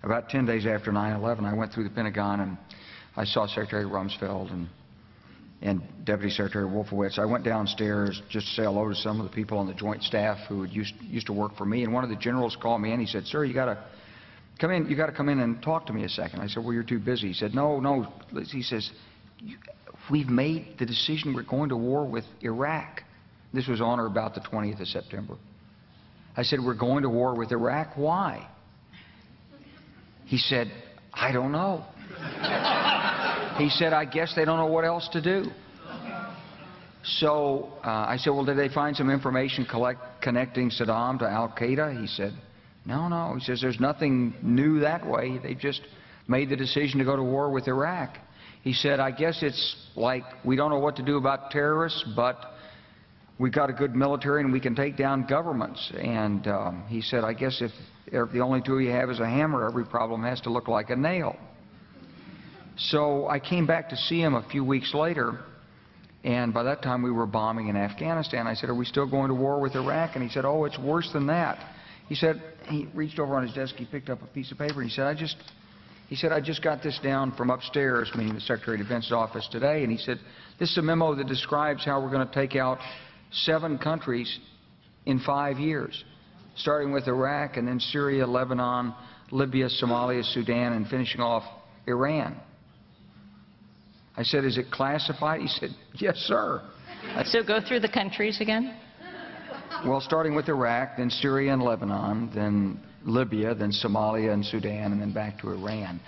about 10 days after 9/11, I went through the Pentagon and I saw Secretary Rumsfeld and Deputy Secretary Wolfowitz. I went downstairs just to say hello to some of the people on the Joint Staff who had used to work for me, and one of the generals called me in. He said, "Sir, you got to come in. You got to come in and talk to me a second." I said, "Well, you're too busy." He said, "No." He says, "We've made the decision. We're going to war with Iraq." This was on or about the 20th of September. I said, "We're going to war with Iraq. Why?" He said, "I don't know." He said, "I guess they don't know what else to do." So I said, "Well, did they find some information connecting Saddam to Al-Qaeda?" He said, No. He says, "There's nothing new that way. They just made the decision to go to war with Iraq." He said, "I guess it's like we don't know what to do about terrorists, but we've got a good military and we can take down governments." And he said, "I guess if the only tool you have is a hammer, every problem has to look like a nail." So I came back to see him a few weeks later, and by that time we were bombing in Afghanistan. I said, "Are we still going to war with Iraq?" And he said, "Oh, it's worse than that." He said, he reached over on his desk, he picked up a piece of paper, and he said, I just got this down from upstairs," meaning the Secretary of Defense's office today, and he said, "This is a memo that describes how we're going to take out 7 countries in 5 years, starting with Iraq and then Syria, Lebanon, Libya, Somalia, Sudan, and finishing off Iran." I said, "Is it classified?" He said, "Yes, sir." So go through the countries again. Well, starting with Iraq, then Syria and Lebanon, then Libya, then Somalia and Sudan, and then back to Iran.